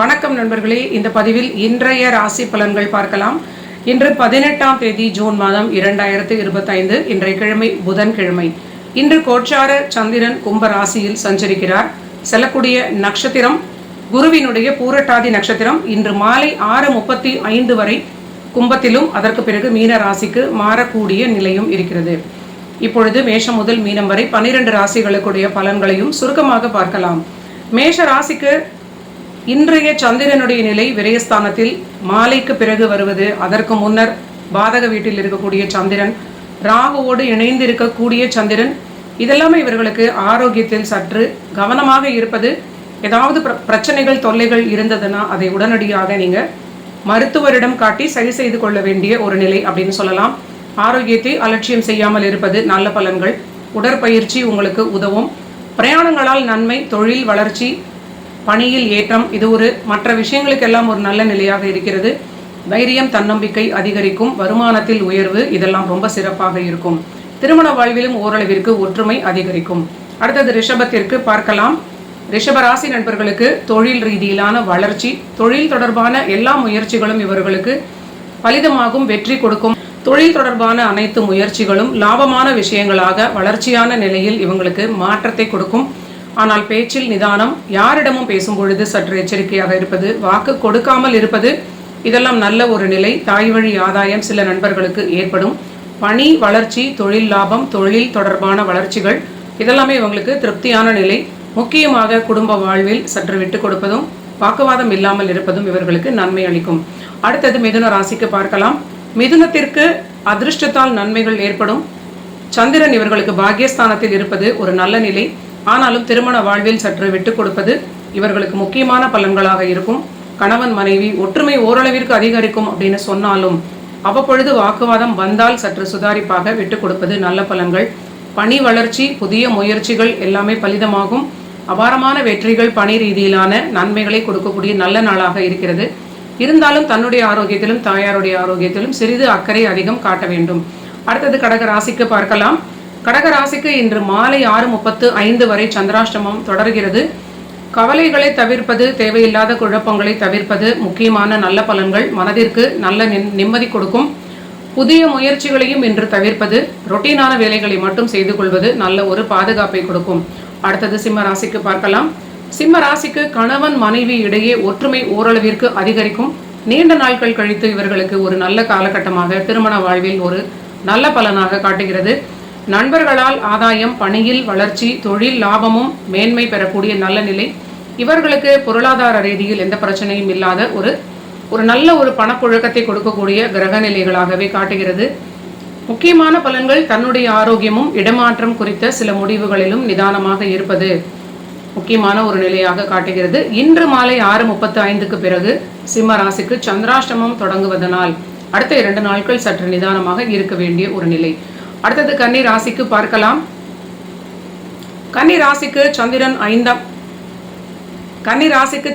வணக்கம் நண்பர்களே, இந்த பதிவில் இன்றைய ராசி பலன்கள் பார்க்கலாம். இன்று 18ஆம் தேதி ஜூன் மாதம் 2025, இன்றைய கிழமை புதன்கிழமை. இன்று கோச்சார சந்திரன் கும்ப ராசியில் சஞ்சரிக்கிறார். செல்லக்கூடிய நட்சத்திரம் குருவினுடைய பூரட்டாதி நட்சத்திரம். இன்று மாலை 6:35 வரை கும்பத்திலும் அதற்கு பிறகு மீன ராசிக்கு மாறக்கூடிய நிலையும் இருக்கிறது. இப்பொழுது மேஷம் முதல் மீனம் வரை 12 ராசிகளுக்குடைய பலன்களையும் சுருக்கமாக பார்க்கலாம். மேஷ ராசிக்கு இன்றைய சந்திரனுடைய நிலை விரயஸ்தானத்தில் மாலைக்கு பிறகு வருவது, அதற்கு முன்னர் பாதக வீட்டில் இருக்கக்கூடிய சந்திரன், ராகுவோடு இணைந்து இருக்கக்கூடிய சந்திரன், இதெல்லாமே இவர்களுக்கு ஆரோக்கியத்தில் சற்று கவனமாக இருப்பது. ஏதாவது பிரச்சனைகள் தொல்லைகள் இருந்ததுன்னா அதை உடனடியாக நீங்கள் மருத்துவரிடம் காட்டி சரி செய்து கொள்ள வேண்டிய ஒரு நிலை அப்படின்னு சொல்லலாம். ஆரோக்கியத்தை அலட்சியம் செய்யாமல் இருப்பது நல்ல பலன்கள். உடற்பயிற்சி உங்களுக்கு உதவும். பிரயாணங்களால் நன்மை, தொழில் வளர்ச்சி, பணியில் ஏற்றம், இது ஒரு மற்ற விஷயங்களுக்கெல்லாம் ஒரு நல்ல நிலையாக இருக்கிறது. தைரியம், தன்னம்பிக்கை அதிகரிக்கும். வருமானத்தில் உயர்வு, இதெல்லாம் ரொம்ப சிறப்பாக இருக்கும். திருமண வாழ்விலும் ஓரளவிற்கு ஒற்றுமை அதிகரிக்கும். அடுத்தது ரிஷபத்திற்கு பார்க்கலாம். ரிஷபராசி நண்பர்களுக்கு தொழில் ரீதியிலான வளர்ச்சி, தொழில் தொடர்பான எல்லா முயற்சிகளும் இவர்களுக்கு பலிதமாகும், வெற்றி கொடுக்கும். தொழில் தொடர்பான அனைத்து முயற்சிகளும் லாபமான விஷயங்களாக வளர்ச்சியான நிலையில் இவங்களுக்கு மாற்றத்தை கொடுக்கும். ஆனால் பேச்சில் நிதானம், யாரிடமும் பேசும் பொழுது சற்று எச்சரிக்கையாக இருப்பது, வாக்கு கொடுக்காமல் இருப்பது, இதெல்லாம் நல்ல ஒரு நிலை. தாய் வழி ஆதாயம் சில நண்பர்களுக்கு ஏற்படும். பணி வளர்ச்சி, தொழில் லாபம், தொழில் தொடர்பான வளர்ச்சிகள், இதெல்லாமே இவங்களுக்கு திருப்தியான நிலை. முக்கியமாக குடும்ப வாழ்வில் சற்று விட்டு கொடுப்பதும் வாக்குவாதம் இல்லாமல் இருப்பதும் இவர்களுக்கு நன்மை அளிக்கும். அடுத்தது மிதுன ராசிக்கு பார்க்கலாம். மிதுனத்திற்கு அதிர்ஷ்டத்தால் நன்மைகள் ஏற்படும். சந்திரன் இவர்களுக்கு பாக்கியஸ்தானத்தில் இருப்பது ஒரு நல்ல நிலை. ஆனாலும் திருமண வாழ்வில் சற்று விட்டு கொடுப்பது இவர்களுக்கு முக்கியமான பலன்களாக இருக்கும். கணவன் மனைவி ஒற்றுமை ஓரளவிற்கு அதிகரிக்கும் அப்படின்னு சொன்னாலும் அவ்வப்பொழுது வாக்குவாதம் வந்தால் சற்று சுதாரிப்பாக விட்டு கொடுப்பது நல்ல பலன்கள். பணி வளர்ச்சி, புதிய முயற்சிகள் எல்லாமே பலிதமாகும். அபாரமான வெற்றிகள், பணி ரீதியிலான நன்மைகளை கொடுக்கக்கூடிய நல்ல நாளாக இருக்கிறது. இருந்தாலும் தன்னுடைய ஆரோக்கியத்திலும் தாயாருடைய ஆரோக்கியத்திலும் சிறிது அக்கறை அதிகம் காட்ட வேண்டும். அடுத்தது கடக ராசிக்கு பார்க்கலாம். கடக ராசிக்கு இன்று மாலை 6:35 வரை சந்திராஷ்டமம் தொடர்கிறது. கவலைகளை தவிர்ப்பது, தேவையில்லாத குழப்பங்களை தவிர்ப்பது முக்கியமான நல்ல பலன்கள். மனதிற்கு நல்ல நிம்மதி கொடுக்கும். புதிய முயற்சிகளையும் இன்று தவிர்ப்பது, ரொட்டீனான வேலைகளை மட்டும் செய்து கொள்வது நல்ல ஒரு பாதுகாப்பை கொடுக்கும். அடுத்தது சிம்ம ராசிக்கு பார்க்கலாம். சிம்ம ராசிக்கு கணவன் மனைவி இடையே ஒற்றுமை ஓரளவிற்கு அதிகரிக்கும். நீண்ட நாட்கள் கழித்து இவர்களுக்கு ஒரு நல்ல காலகட்டமாக திருமண வாழ்வில் ஒரு நல்ல பலனாக காட்டுகிறது. நண்பர்களால் ஆதாயம், பணியில் வளர்ச்சி, தொழில் லாபமும் மேன்மை பெறக்கூடிய நல்ல நிலை. இவர்களுக்கு பொருளாதார ரீதியில் எந்த பிரச்சனையும் இல்லாத ஒரு நல்ல ஒரு பணப்புழக்கத்தை கொடுக்கக்கூடிய கிரக நிலைகளாகவே காட்டுகிறது. முக்கியமான பலன்கள், தன்னுடைய ஆரோக்கியமும் இடமாற்றம் குறித்த சில முடிவுகளிலும் நிதானமாக இருப்பது முக்கியமான ஒரு நிலையாக காட்டுகிறது. இன்று மாலை 6:35 பிறகு சிம்ம ராசிக்கு சந்திராஷ்டமம் தொடங்குவதனால் அடுத்த 2 நாட்கள் சற்று நிதானமாக இருக்க வேண்டிய ஒரு நிலை. அடுத்தது கன்னி ராசிக்கு பார்க்கலாம். கன்னி ராசிக்கு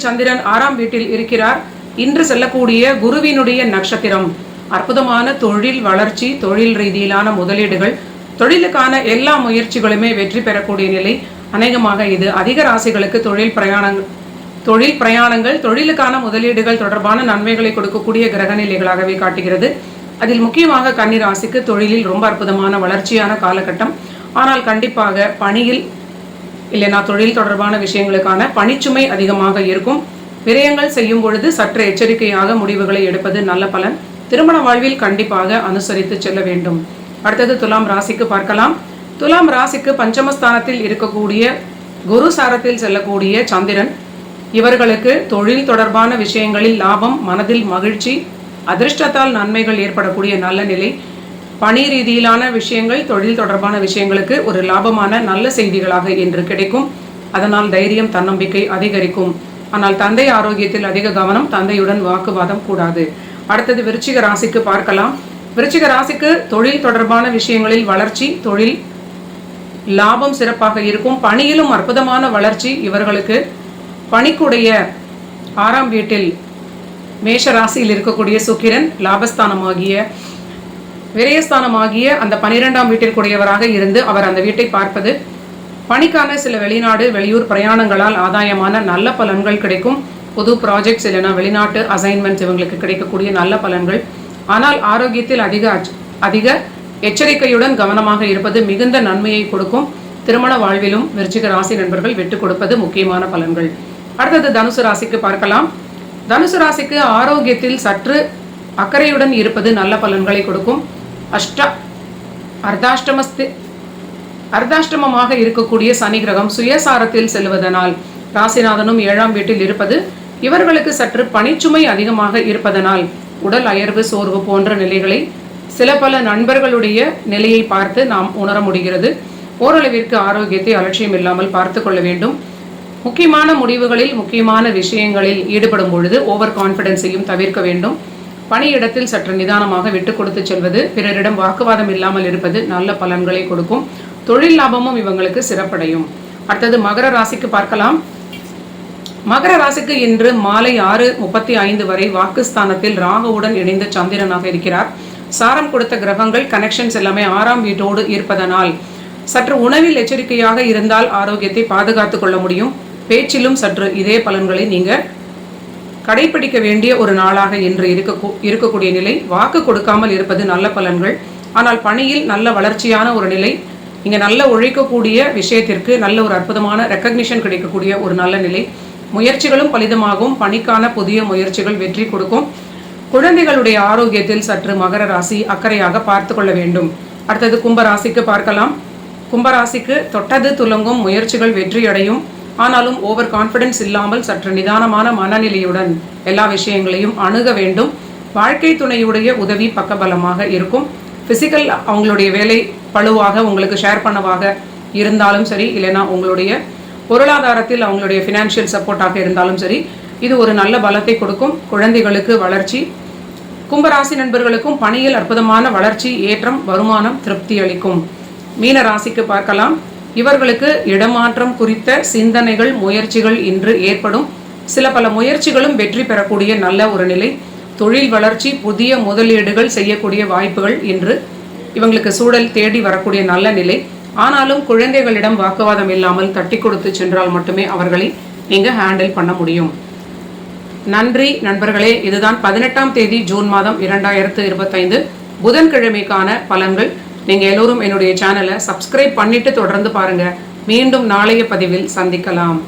சந்திரன் 6ஆம் வீட்டில் இருக்கிறார். இன்று செல்லக்கூடிய குருவினுடைய நட்சத்திரம். அற்புதமான தொழில் வளர்ச்சி, தொழில் ரீதியிலான முதலீடுகள், தொழிலுக்கான எல்லா முயற்சிகளுமே வெற்றி பெறக்கூடிய நிலை. அநேகமாக இது அதிக ராசிகளுக்கு தொழில் பிரயாணங்கள், தொழிலுக்கான முதலீடுகள் தொடர்பான நன்மைகளை கொடுக்கக்கூடிய கிரக நிலைகளாகவே காட்டுகிறது. அதில் முக்கியமாக கன்னி ராசிக்கு தொழிலில் ரொம்ப அற்புதமான வளர்ச்சியான காலகட்டம். ஆனால் கண்டிப்பாக பணியில் இல்லைனா தொழில் தொடர்பான விஷயங்களுக்கான பணிச்சுமை அதிகமாக இருக்கும். விரயங்கள் செய்யும் பொழுது சற்று எச்சரிக்கையாக முடிவுகளை எடுப்பது நல்ல பலன். திருமண வாழ்வில் கண்டிப்பாக அனுசரித்து செல்ல வேண்டும். அடுத்தது துலாம் ராசிக்கு பார்க்கலாம். துலாம் ராசிக்கு பஞ்சமஸ்தானத்தில் இருக்கக்கூடிய குரு சாரத்தில் செல்லக்கூடிய சந்திரன் இவர்களுக்கு தொழில் தொடர்பான விஷயங்களில் லாபம், மனதில் மகிழ்ச்சி, அதிர்ஷ்டத்தால் நன்மைகள் ஏற்படக்கூடிய நல்ல நிலை. பணி ரீதியிலான விஷயங்கள், தொழில் தொடர்பான விஷயங்களுக்கு ஒரு லாபமான நல்ல செய்திகளாக இன்று கிடைக்கும். அதனால் தைரியம், தன்னம்பிக்கை அதிகரிக்கும். ஆனால் தந்தை ஆரோக்கியத்தில் அதிக கவனம், தந்தையுடன் வாக்குவாதம் கூடாது. அடுத்தது விருச்சிக ராசிக்கு பார்க்கலாம். விருச்சிக ராசிக்கு தொழில் தொடர்பான விஷயங்களில் வளர்ச்சி, தொழில் லாபம் சிறப்பாக இருக்கும். பணியிலும் அற்புதமான வளர்ச்சி. இவர்களுக்கு பணிக்குடைய 6ஆம் வீட்டில் மேஷ ராசியில் இருக்கக்கூடிய சுக்கிரன் லாபஸ்தானமாகிய விரயஸ்தானமாகிய அந்த 12ஆம் வீட்டிற்குடையவராக இருந்து அவர் அந்த வீட்டை பார்ப்பது பணிக்கான சில வெளிநாடு வெளியூர் பிரயாணங்களால் ஆதாயமான நல்ல பலன்கள் கிடைக்கும். புது ப்ராஜெக்ட்ஸ் இல்லைனா வெளிநாட்டு அசைன்மெண்ட்ஸ் இவங்களுக்கு கிடைக்கக்கூடிய நல்ல பலன்கள். ஆனால் ஆரோக்கியத்தில் அதிக எச்சரிக்கையுடன் கவனமாக இருப்பது மிகுந்த நன்மையை கொடுக்கும். திருமண வாழ்விலும் விருச்சிக ராசி நண்பர்கள் விட்டு கொடுப்பது முக்கியமான பலன்கள். அடுத்தது தனுசு ராசிக்கு பார்க்கலாம். தனுசு ராசிக்கு ஆரோக்கியத்தில் சற்று அக்கறையுடன் இருப்பது நல்ல பலன்களை கொடுக்கும். அர்த்தாஷ்டமமாக இருக்கக்கூடிய சனி கிரகம் சுயசாரத்தில் செல்வதனால் ராசிநாதனும் 7ஆம் வீட்டில் இருப்பது இவர்களுக்கு சற்று பணிச்சுமை அதிகமாக இருப்பதனால் உடல் அயர்வு சோர்வு போன்ற நிலைகளை சில பல நண்பர்களுடைய நிலையை பார்த்து நாம் உணர முடிகிறது. ஓரளவிற்கு ஆரோக்கியத்தை அலட்சியம் இல்லாமல் பார்த்து கொள்ள வேண்டும். முக்கியமான முடிவுகளில் முக்கியமான விஷயங்களில் ஈடுபடும் பொழுது ஓவர் கான்ஃபிடென்ஸையும் தவிர்க்க வேண்டும். பணியிடத்தில் சற்று நிதானமாக விட்டு கொடுத்து செல்வது, பிறரிடம் வாக்குவாதம் இல்லாமல் இருப்பது நல்ல பலன்களை கொடுக்கும். தொழில் லாபமும் இவங்களுக்கு சிறப்படையும். அடுத்தது மகர ராசிக்கு பார்க்கலாம். மகர ராசிக்கு இன்று மாலை 6:35 வரை வாக்குஸ்தானத்தில் ராகுவுடன் இணைந்த சந்திரனாக இருக்கிறார். சாரம் கொடுத்த கிரகங்கள் கனெக்ஷன்ஸ் எல்லாமே 6ஆம் வீட்டோடு இருப்பதனால் சற்று உணவில் எச்சரிக்கையாக இருந்தால் ஆரோக்கியத்தை பாதுகாத்து கொள்ள முடியும். பேச்சிலும் சற்று இதே பலன்களை நீங்க கடைபிடிக்க வேண்டிய ஒரு நாளாக இன்று இருக்கக்கூடிய நிலை. வாக்கு கொடுக்காமல் இருப்பது நல்ல பலன்கள். ஆனால் பணியில் நல்ல வளர்ச்சியான ஒரு நிலை. இங்கே நல்ல உழைக்கக்கூடிய விஷயத்திற்கு நல்ல ஒரு அற்புதமான ரெக்கக்னிஷன் கிடைக்கக்கூடிய ஒரு நல்ல நிலை. முயற்சிகளும் பலிதமாகும். பணிக்கான புதிய முயற்சிகள் வெற்றி கொடுக்கும். குழந்தைகளுடைய ஆரோக்கியத்தில் சற்று மகர ராசி அக்கறையாக பார்த்து கொள்ள வேண்டும். அடுத்தது கும்பராசிக்கு பார்க்கலாம். கும்பராசிக்கு தொட்டது துலங்கும், முயற்சிகள் வெற்றியடையும். ஆனாலும் ஓவர் கான்ஃபிடென்ஸ் இல்லாமல் சற்று நிதானமான மனநிலையுடன் எல்லா விஷயங்களையும் அணுக வேண்டும். வாழ்க்கை துணையுடைய உதவி பக்கபலமாக இருக்கும். பிசிக்கல் அவங்களுடைய வேலை பழுவாக உங்களுக்கு ஷேர் பண்ணவாக இருந்தாலும் சரி, இல்லைனா உங்களுடைய பொருளாதாரத்தில் அவங்களுடைய ஃபினான்ஷியல் சப்போர்ட்டாக இருந்தாலும் சரி, இது ஒரு நல்ல பலத்தை கொடுக்கும். குழந்தைகளுக்கு வளர்ச்சி. கும்பராசி நண்பர்களுக்கும் பணியில் அற்புதமான வளர்ச்சி, ஏற்றம், வருமானம் திருப்தி அளிக்கும். மீன ராசிக்கு பார்க்கலாம். இவர்களுக்கு இடமாற்றம் குறித்த சிந்தனைகள் முயற்சிகள் இன்று ஏற்படும். சில பல முயற்சிகளும் வெற்றி பெறக்கூடிய நல்ல ஒரு நிலை. தொழில் வளர்ச்சி, புதிய முதலீடுகள் செய்யக்கூடிய வாய்ப்புகள் இன்று இவங்களுக்கு சூழல் தேடி வரக்கூடிய நல்ல நிலை. ஆனாலும் குழந்தைகளிடம் வாக்குவாதம் இல்லாமல் தட்டி கொடுத்து சென்றால் மட்டுமே அவர்களை நீங்க ஹேண்டில் பண்ண முடியும். நன்றி நண்பர்களே. இதுதான் 18ஆம் தேதி ஜூன் மாதம் 2025 புதன்கிழமைக்கான பலன்கள். நீங்க எல்லோரும் என்னுடைய சேனலை சப்ஸ்கிரைப் பண்ணிட்டு தொடர்ந்து பாருங்க. மீண்டும் நாளைய பதிவில் சந்திக்கலாம்.